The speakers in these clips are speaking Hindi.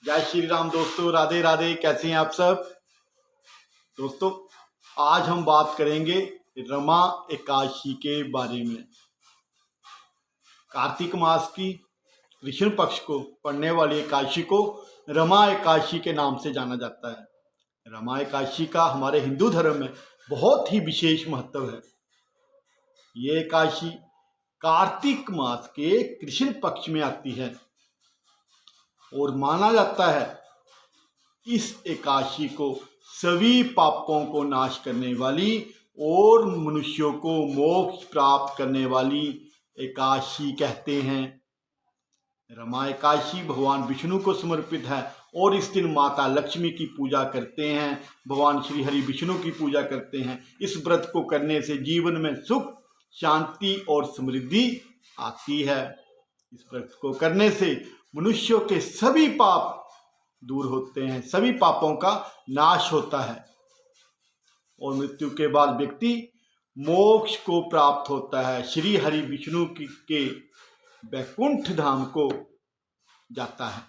जय श्री राम दोस्तों, राधे राधे। कैसे हैं आप सब दोस्तों? आज हम बात करेंगे रमा एकादशी के बारे में। कार्तिक मास की कृष्ण पक्ष को पड़ने वाली एकादशी को रमा एकादशी के नाम से जाना जाता है। रमा एकादशी का हमारे हिंदू धर्म में बहुत ही विशेष महत्व है। ये एकादशी कार्तिक मास के कृष्ण पक्ष में आती है और माना जाता है इस एकादशी को सभी पापों को नाश करने वाली और मनुष्यों को मोक्ष प्राप्त करने वाली एकादशी कहते हैं। रमा एकादशी भगवान विष्णु को समर्पित है और इस दिन माता लक्ष्मी की पूजा करते हैं, भगवान श्री हरि विष्णु की पूजा करते हैं। इस व्रत को करने से जीवन में सुख, शांति और समृद्धि आती है। इस व्रत को करने से मनुष्यों के सभी पाप दूर होते हैं, सभी पापों का नाश होता है और मृत्यु के बाद व्यक्ति मोक्ष को प्राप्त होता है, श्री हरि विष्णु के वैकुंठ धाम को जाता है।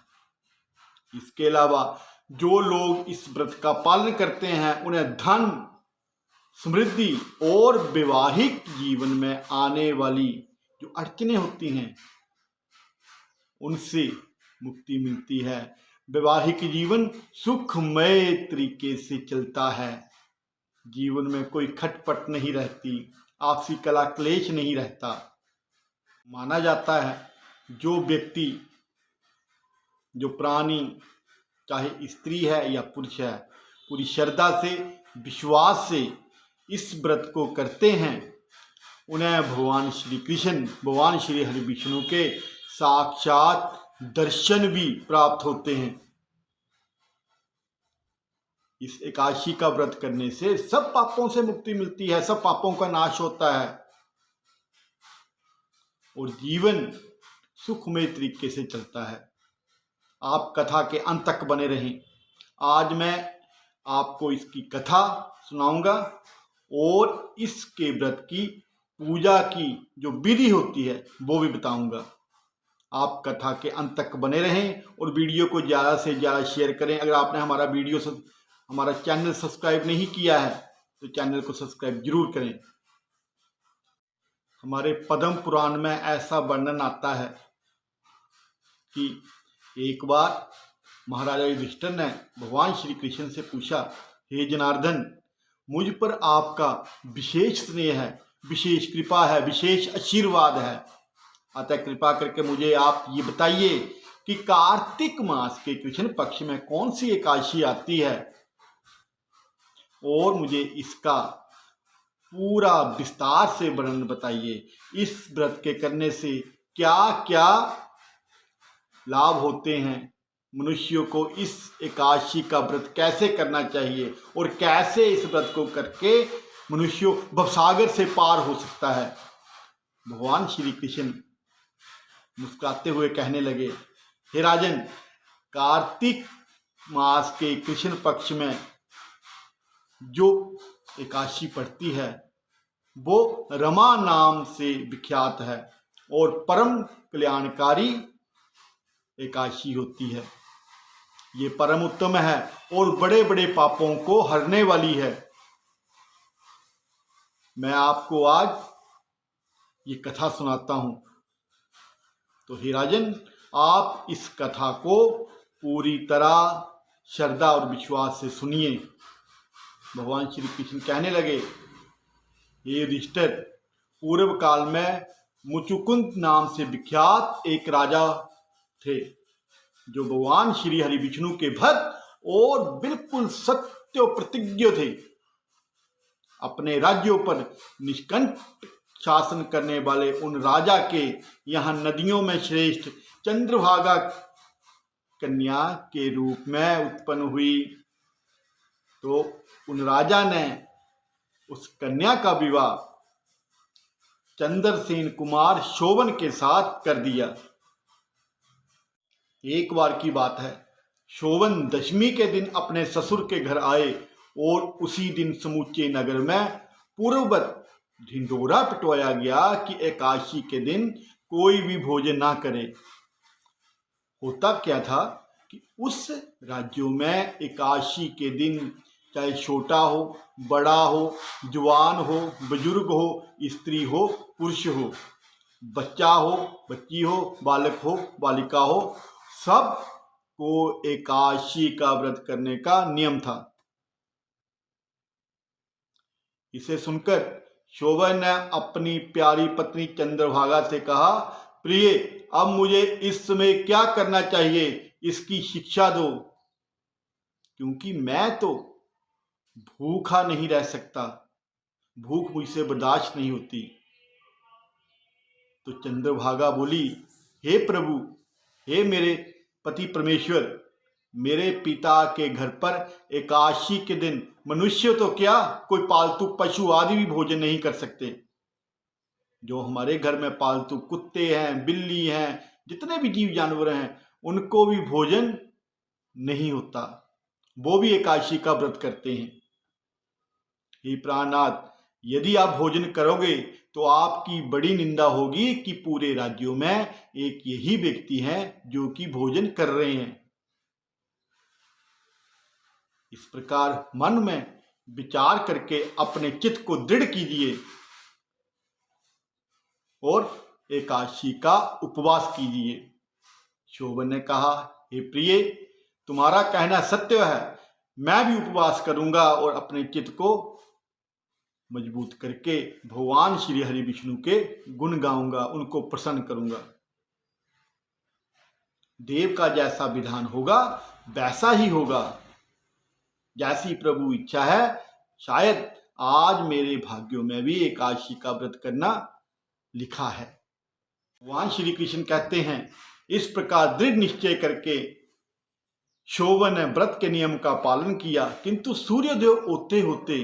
इसके अलावा जो लोग इस व्रत का पालन करते हैं उन्हें धन, समृद्धि और वैवाहिक जीवन में आने वाली जो अड़चनें होती हैं उनसे मुक्ति मिलती है। वैवाहिक जीवन सुखमय तरीके से चलता है, जीवन में कोई खटपट नहीं रहती, आपसी कला क्लेश नहीं रहता। माना जाता है जो व्यक्ति, जो प्राणी, चाहे स्त्री है या पुरुष है, पूरी श्रद्धा से, विश्वास से इस व्रत को करते हैं उन्हें भगवान श्री कृष्ण, भगवान श्री हरि विष्णु के साक्षात दर्शन भी प्राप्त होते हैं। इस एकादशी का व्रत करने से सब पापों से मुक्ति मिलती है, सब पापों का नाश होता है और जीवन सुखमय तरीके से चलता है। आप कथा के अंत तक बने रहें। आज मैं आपको इसकी कथा सुनाऊंगा और इसके व्रत की पूजा की जो विधि होती है वो भी बताऊंगा। आप कथा के अंत तक बने रहें और वीडियो को ज़्यादा से ज़्यादा शेयर करें। अगर आपने हमारा चैनल सब्सक्राइब नहीं किया है तो चैनल को सब्सक्राइब जरूर करें। हमारे पद्म पुराण में ऐसा वर्णन आता है कि एक बार महाराजा युधिष्ठिर ने भगवान श्री कृष्ण से पूछा, हे जनार्दन, मुझ पर आपका विशेष स्नेह है, विशेष कृपा है, विशेष आशीर्वाद है, अतः कृपा करके मुझे आप ये बताइए कि कार्तिक मास के कृष्ण पक्ष में कौन सी एकादशी आती है और मुझे इसका पूरा विस्तार से वर्णन बताइए। इस व्रत के करने से क्या क्या लाभ होते हैं, मनुष्यों को इस एकादशी का व्रत कैसे करना चाहिए और कैसे इस व्रत को करके मनुष्य भवसागर से पार हो सकता है। भगवान श्री कृष्ण मुस्कुराते हुए कहने लगे, हे राजन, कार्तिक मास के कृष्ण पक्ष में जो एकादशी पड़ती है वो रमा नाम से विख्यात है और परम कल्याणकारी एकादशी होती है। ये परम उत्तम है और बड़े बड़े पापों को हरने वाली है। मैं आपको आज ये कथा सुनाता हूँ, तो हे राजन, आप इस कथा को पूरी तरह श्रद्धा और विश्वास से सुनिए। भगवान श्री कृष्ण कहने लगे, हे युधिष्ठिर, पूर्व काल में मुचुकुंद नाम से विख्यात एक राजा थे जो भगवान श्री हरि विष्णु के भक्त और बिल्कुल सत्य प्रतिज्ञ थे। अपने राज्यों पर निष्कंठ शासन करने वाले उन राजा के यहाँ नदियों में श्रेष्ठ चंद्रभागा कन्या के रूप में उत्पन्न हुई, तो उन राजा ने उस कन्या का विवाह चंद्रसेन कुमार शोभन के साथ कर दिया। एक बार की बात है, शोभन दशमी के दिन अपने ससुर के घर आए और उसी दिन समूचे नगर में पूर्ववत ढिंढोरा पिटवाया गया कि एकादशी के दिन कोई भी भोजन ना करे। होता क्या था कि उस राज्यों में एकादशी के दिन चाहे छोटा हो, बड़ा हो, जवान हो, बुजुर्ग हो, स्त्री हो, पुरुष हो, बच्चा हो, बच्ची हो, बालक हो, बालिका हो, सब को एकादशी का व्रत करने का नियम था। इसे सुनकर शोभन ने अपनी प्यारी पत्नी चंद्रभागा से कहा, प्रिय, अब मुझे इस समय क्या करना चाहिए, इसकी शिक्षा दो, क्योंकि मैं तो भूखा नहीं रह सकता, भूख मुझसे बर्दाश्त नहीं होती। तो चंद्रभागा बोली, हे प्रभु, हे मेरे पति परमेश्वर, मेरे पिता के घर पर एकादशी के दिन मनुष्य तो क्या, कोई पालतू पशु आदि भी भोजन नहीं कर सकते। जो हमारे घर में पालतू कुत्ते हैं, बिल्ली हैं, जितने भी जीव जानवर हैं, उनको भी भोजन नहीं होता, वो भी एकादशी का व्रत करते हैं। हे प्राणनाथ, यदि आप भोजन करोगे तो आपकी बड़ी निंदा होगी कि पूरे राज्यों में एक यही व्यक्ति है जो कि भोजन कर रहे हैं। इस प्रकार मन में विचार करके अपने चित्त को दृढ़ कीजिए और एकादशी का उपवास कीजिए। शोभन ने कहा, हे प्रिय, तुम्हारा कहना सत्य है, मैं भी उपवास करूंगा और अपने चित्त को मजबूत करके भगवान श्री हरि विष्णु के गुण गाऊंगा, उनको प्रसन्न करूंगा। देव का जैसा विधान होगा वैसा ही होगा, जैसी प्रभु इच्छा है, शायद आज मेरे भाग्यों में भी एकादशी का व्रत करना लिखा है। भगवान श्री कृष्ण कहते हैं, इस प्रकार दृढ़ निश्चय करके शोभन ने व्रत के नियम का पालन किया, किंतु सूर्योदय होते होते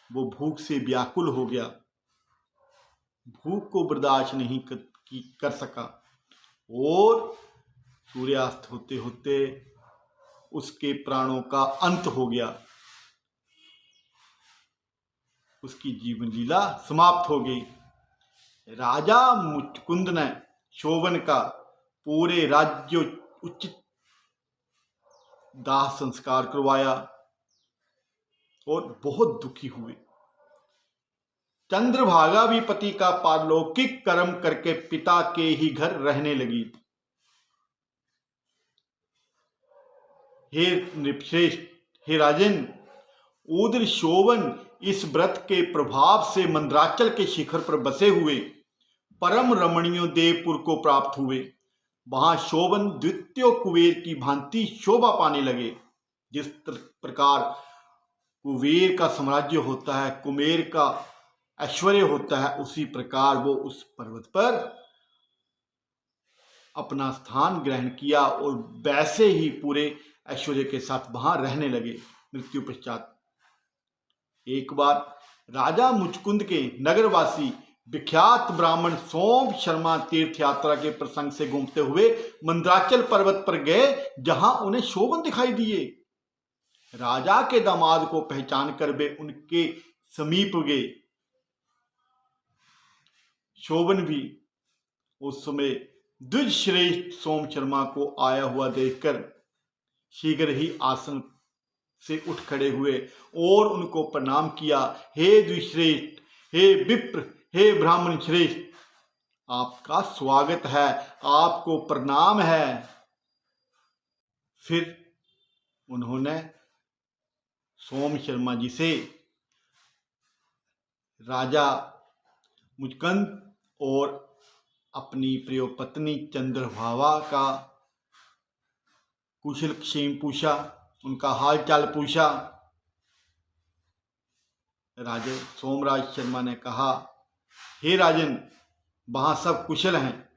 वो भूख से व्याकुल हो गया, भूख को बर्दाश्त नहीं कर सका और सूर्यास्त होते होते उसके प्राणों का अंत हो गया, उसकी जीवन लीला समाप्त हो गई। राजा मुचकुंद ने शोभन का पूरे राज्य उचित दाह संस्कार करवाया और बहुत दुखी हुए। चंद्रभागा भी पति का पारलौकिक कर्म करके पिता के ही घर रहने लगी। हे नृपश्रेष्ठ, हे राजन, उधर शोभन इस व्रत के प्रभाव से मंदराचल के शिखर पर बसे हुए परम रमणीय देवपुर को प्राप्त हुए। वहां शोभन द्वितीय कुबेर की भांति शोभा पाने लगे। जिस प्रकार कुबेर का साम्राज्य होता है, कुबेर का ऐश्वर्य होता है, उसी प्रकार वो उस पर्वत पर अपना स्थान ग्रहण किया और वैसे ही पूरे ऐश्वर्य के साथ वहां रहने लगे। मृत्यु पश्चात एक बार राजा मुचकुंद के नगरवासी विख्यात ब्राह्मण सोम शर्मा तीर्थ यात्रा के प्रसंग से घूमते हुए मंदराचल पर्वत पर गए, जहां उन्हें शोभन दिखाई दिए। राजा के दामाद को पहचान कर वे उनके समीप गए। शोभन भी उस समय द्विज श्रेष्ठ सोम शर्मा को आया हुआ देखकर शीघ्र ही आसन से उठ खड़े हुए और उनको प्रणाम किया। हे द्विश्रेष्ठ, हे विप्र, हे ब्राह्मण श्रेष्ठ, आपका स्वागत है, आपको प्रणाम है। फिर उन्होंने सोम शर्मा जी से राजा मुचकुंद और अपनी प्रिय पत्नी चंद्रभागा का कुशल क्षेम पूछा, उनका हाल चाल पूछा। राजा सोमराज शर्मा ने कहा, हे राजन, वहां सब कुशल हैं,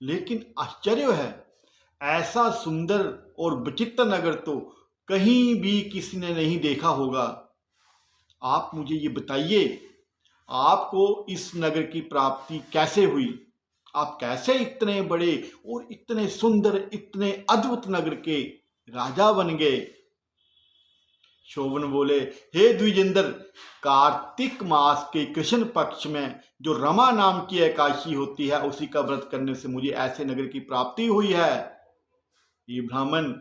लेकिन आश्चर्य है, ऐसा सुंदर और विचित्र नगर तो कहीं भी किसी ने नहीं देखा होगा। आप मुझे ये बताइए, आपको इस नगर की प्राप्ति कैसे हुई? आप कैसे इतने बड़े और इतने सुंदर, इतने अद्भुत नगर के राजा बन गए? शोभन बोले, हे द्विजेंद्र, कार्तिक मास के कृष्ण पक्ष में जो रमा नाम की एकादशी होती है, उसी का व्रत करने से मुझे ऐसे नगर की प्राप्ति हुई है। ये ब्राह्मण,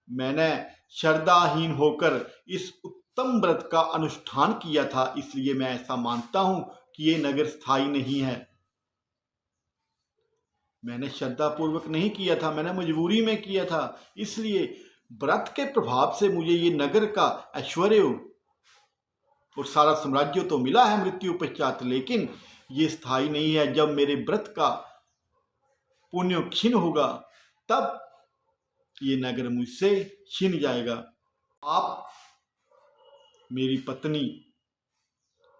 मैंने श्रद्धाहीन होकर इस उत्तम व्रत का अनुष्ठान किया था, इसलिए मैं ऐसा मानता हूं कि ये नगर स्थायी नहीं है। मैंने श्रद्धापूर्वक नहीं किया था, मैंने मजबूरी में किया था, इसलिए व्रत के प्रभाव से मुझे ये नगर का ऐश्वर्य और सारा साम्राज्य तो मिला है मृत्यु पश्चात, लेकिन ये स्थायी नहीं है। जब मेरे व्रत का पुण्य क्षीण होगा तब ये नगर मुझसे छीन जाएगा। आप मेरी पत्नी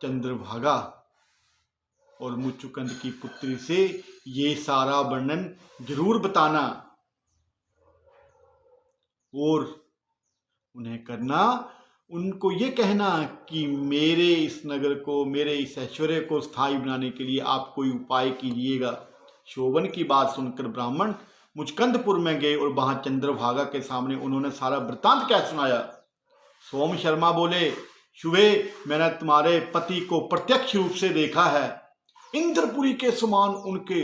चंद्रभागा और मुचुकुंद की पुत्री से ये सारा वर्णन जरूर बताना और उन्हें करना, उनको ये कहना कि मेरे इस नगर को, मेरे इस ऐश्वर्य को स्थायी बनाने के लिए आप कोई उपाय कीजिएगा। शोभन की बात सुनकर ब्राह्मण मुचकुंदपुर में गए और वहां चंद्रभागा के सामने उन्होंने सारा वृत्तांत क्या सुनाया। सोम शर्मा बोले, शुभे, मैंने तुम्हारे पति को प्रत्यक्ष रूप से देखा है, इंद्रपुरी के समान उनके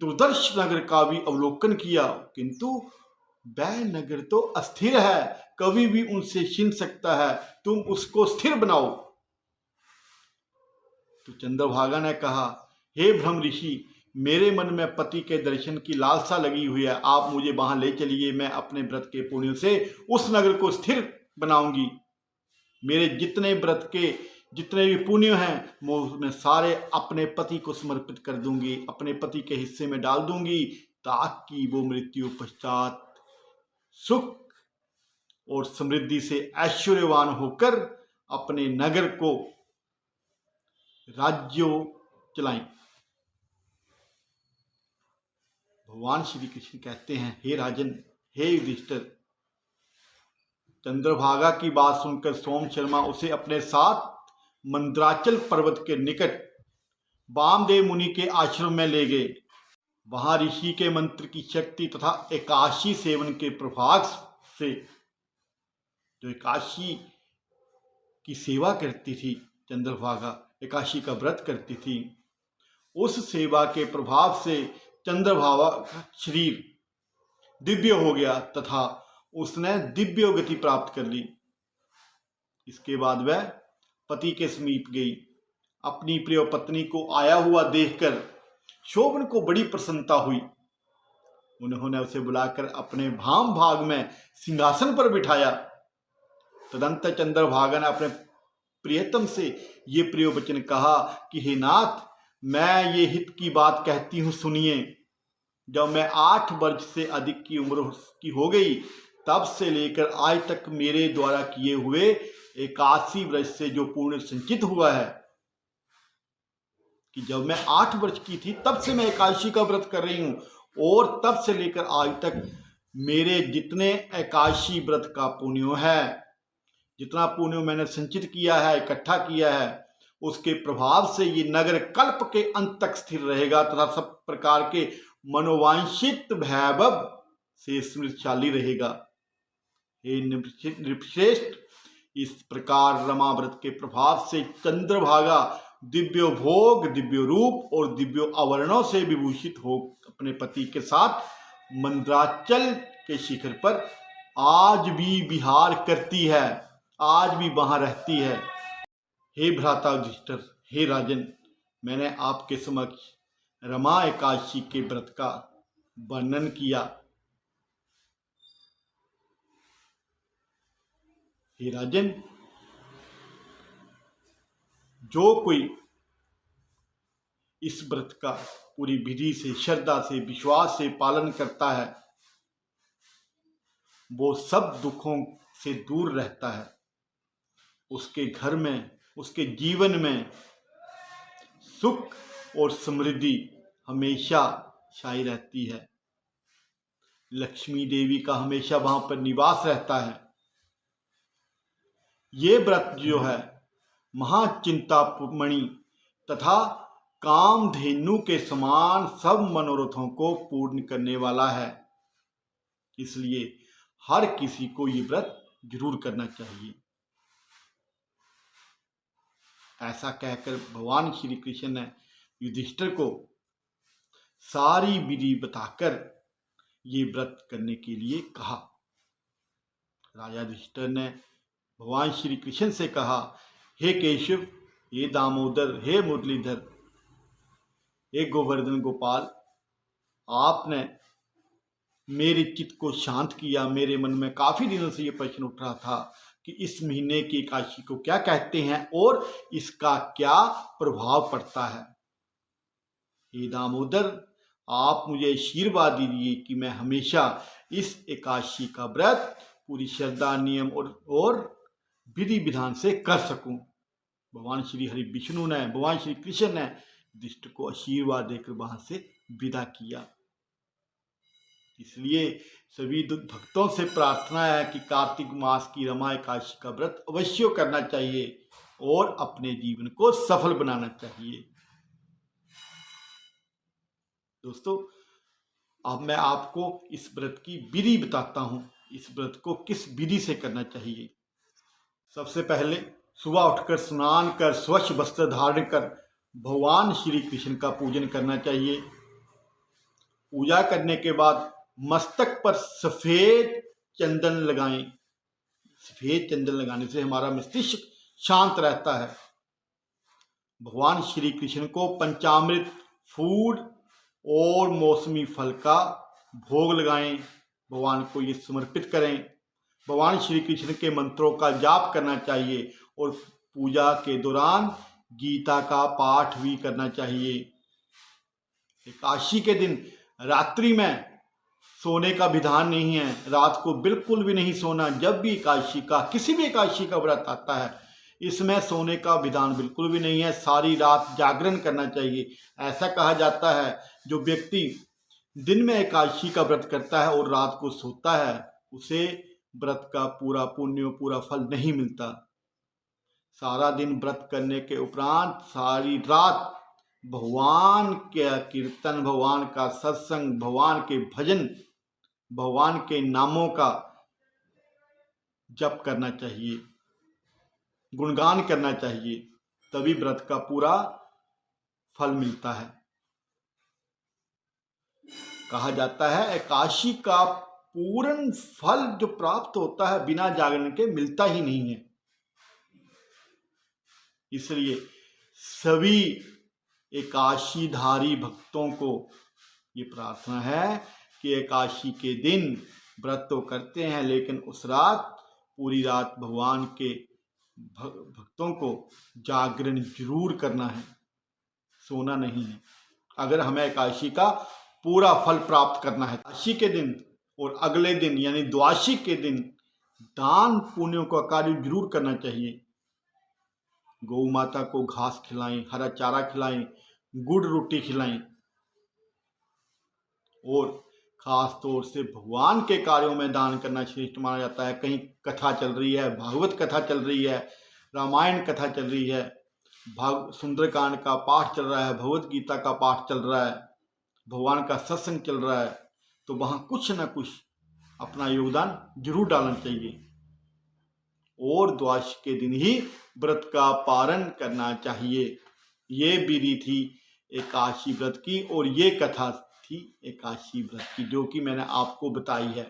दुर्दर्श नगर का भी अवलोकन किया, किंतु वह नगर तो अस्थिर है, कभी भी उनसे छीन सकता है, तुम उसको स्थिर बनाओ। तो चंद्रभागा ने कहा, हे ब्रह्म ऋषि, मेरे मन में पति के दर्शन की लालसा लगी हुई है, आप मुझे वहां ले चलिए, मैं अपने व्रत के पुण्य से उस नगर को स्थिर बनाऊंगी। मेरे जितने व्रत के जितने भी पुण्य हैं मैं सारे अपने पति को समर्पित कर दूंगी, अपने पति के हिस्से में डाल दूंगी, ताकि वो मृत्यु पश्चात सुख और समृद्धि से ऐश्वर्यवान होकर अपने नगर को राज्यों चलाएं। भगवान श्री कृष्ण कहते हैं, हे राजन, हे युधिष्ठिर, चंद्रभागा की बात सुनकर सोम शर्मा उसे अपने साथ मंद्राचल पर्वत के निकट वामदेव मुनि के आश्रम में ले गए। वहां ऋषि के मंत्र की शक्ति तथा एकादशी सेवन के प्रभाव से, जो एकादशी की सेवा करती थी चंद्रभागा, एकादशी का व्रत करती थी, उस सेवा के प्रभाव से चंद्रभागा का शरीर दिव्य हो गया तथा उसने दिव्य गति प्राप्त कर ली। इसके बाद वह पति के समीप गई। अपनी प्रिय पत्नी को आया हुआ देखकर शोभन को बड़ी प्रसन्नता हुई। उन्होंने उसे बुलाकर अपने भाम भाग में सिंहासन पर बिठाया। तदंतर चंद्रभागा ने अपने प्रियतम से ये प्रिय वचन कहा कि हे नाथ, मैं ये हित की बात कहती हूँ, सुनिए। जब मैं 8 वर्ष से अधिक की उम्र की हो गई, तब से लेकर आज तक मेरे द्वारा किए हुए 81 वर्ष से जो पुण्य संचित हुआ है, कि जब मैं 8 वर्ष की थी तब से मैं एकादशी का व्रत कर रही हूँ, और तब से लेकर आज तक मेरे जितने एकादशी व्रत का पुण्य है, जितना पुण्य मैंने संचित किया है, इकट्ठा किया है, उसके प्रभाव से ये नगर कल्प के अंत तक स्थिर रहेगा तथा सब प्रकार के मनोवांछित वैभव से समृद्धशाली रहेगा। हे नृपश्रेष्ठ, इस प्रकार रमा व्रत के प्रभाव से चंद्रभागा दिव्य भोग, दिव्य रूप और दिव्य आवरणों से विभूषित हो अपने पति के साथ मंद्राचल के शिखर पर आज भी विहार करती है, आज भी वहां रहती है। हे भ्राता युधिष्ठिर, हे राजन, मैंने आपके समक्ष रमा एकादशी के व्रत का वर्णन किया। हे राजन, जो कोई इस व्रत का पूरी विधि से, श्रद्धा से, विश्वास से पालन करता है, वो सब दुखों से दूर रहता है। उसके घर में, उसके जीवन में सुख और समृद्धि हमेशा छाई रहती है। लक्ष्मी देवी का हमेशा वहां पर निवास रहता है। ये व्रत जो है महाचिंतामणि तथा कामधेनु के समान सब मनोरथों को पूर्ण करने वाला है, इसलिए हर किसी को ये व्रत जरूर करना चाहिए। ऐसा कहकर भगवान श्री कृष्ण ने युधिष्ठिर को सारी विधि बताकर ये व्रत करने के लिए कहा। राजा युधिष्ठिर ने भगवान श्री कृष्ण से कहा, हे केशव, हे दामोदर, हे मुरलीधर, हे गोवर्धन गोपाल, आपने मेरे चित्त को शांत किया। मेरे मन में काफ़ी दिनों से ये प्रश्न उठ रहा था कि इस महीने की एकादशी को क्या कहते हैं और इसका क्या प्रभाव पड़ता है। हे दामोदर, आप मुझे आशीर्वाद दीजिए कि मैं हमेशा इस एकादशी का व्रत पूरी श्रद्धा, नियम और विधि विधान से कर सकूं। भगवान श्री हरि विष्णु ने, भगवान श्री कृष्ण ने युधिष्ठिर को आशीर्वाद देकर वहां से विदा किया। इसलिए सभी भक्तों से प्रार्थना है कि कार्तिक मास की रमा एकादशी का व्रत अवश्य करना चाहिए और अपने जीवन को सफल बनाना चाहिए। दोस्तों, अब मैं आपको इस व्रत की विधि बताता हूं। इस व्रत को किस विधि से करना चाहिए। सबसे पहले सुबह उठकर स्नान कर स्वच्छ वस्त्र धारण कर भगवान श्री कृष्ण का पूजन करना चाहिए। पूजा करने के बाद मस्तक पर सफेद चंदन लगाएं। सफेद चंदन लगाने से हमारा मस्तिष्क शांत रहता है। भगवान श्री कृष्ण को पंचामृत, फूल और मौसमी फल का भोग लगाएं। भगवान को ये समर्पित करें। भगवान श्री कृष्ण के मंत्रों का जाप करना चाहिए और पूजा के दौरान गीता का पाठ भी करना चाहिए। एकादशी के दिन रात्रि में सोने का विधान नहीं है। रात को बिल्कुल भी नहीं सोना। जब भी एकादशी का, किसी भी एकादशी का व्रत आता है, इसमें सोने का विधान बिल्कुल भी नहीं है। सारी रात जागरण करना चाहिए। ऐसा कहा जाता है, जो व्यक्ति दिन में एकादशी का व्रत करता है और रात को सोता है, उसे व्रत का पूरा पुण्य, पूरा फल नहीं मिलता। सारा दिन व्रत करने के उपरांत सारी रात भगवान के कीर्तन, भगवान का सत्संग, भगवान के भजन, भगवान के नामों का जप करना चाहिए, गुणगान करना चाहिए। तभी व्रत का पूरा फल मिलता है। कहा जाता है, एकादशी का पूर्ण फल जो प्राप्त होता है बिना जागरण के मिलता ही नहीं है। इसलिए सभी एकादशीधारी भक्तों को ये प्रार्थना है कि एकादशी के दिन व्रत तो करते हैं, लेकिन उस रात, पूरी रात भगवान के भक्तों को जागरण जरूर करना है, सोना नहीं है। अगर हमें एकादशी का पूरा फल प्राप्त करना है, एकादशी के दिन और अगले दिन यानी द्वादशी के दिन दान पुण्यों का कार्य जरूर करना चाहिए। गौ माता को घास खिलाएं, हरा चारा खिलाएं, गुड़ रोटी खिलाएं और खास तौर से भगवान के कार्यों में दान करना श्रेष्ठ माना जाता है। कहीं कथा चल रही है, भागवत कथा चल रही है, रामायण कथा चल रही है, सुंदरकांड का पाठ चल रहा है, भगवत गीता का पाठ चल रहा है, भगवान का सत्संग चल रहा है, तो वहाँ कुछ न कुछ अपना योगदान जरूर डालना चाहिए। और द्वादशी के दिन ही व्रत का पारण करना चाहिए। ये विधि थी एकादशी व्रत की और ये कथा थी एकादशी व्रत की, जो कि मैंने आपको बताई है।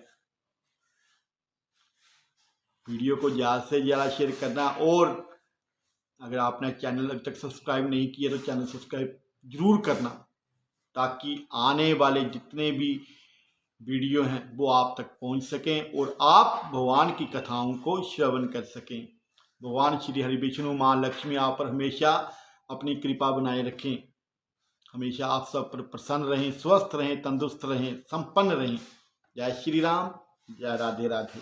वीडियो को ज़्यादा से ज़्यादा शेयर करना और अगर आपने चैनल अभी तक सब्सक्राइब नहीं किया तो चैनल सब्सक्राइब जरूर करना, ताकि आने वाले जितने भी वीडियो हैं वो आप तक पहुंच सकें और आप भगवान की कथाओं को श्रवण कर सकें। भगवान श्री हरि विष्णु, माँ लक्ष्मी आप पर हमेशा अपनी कृपा बनाए रखें। हमेशा आप सब पर प्रसन्न रहें, स्वस्थ रहें, तंदुरुस्त रहें, संपन्न रहें। जय श्री राम, जय राधे राधे।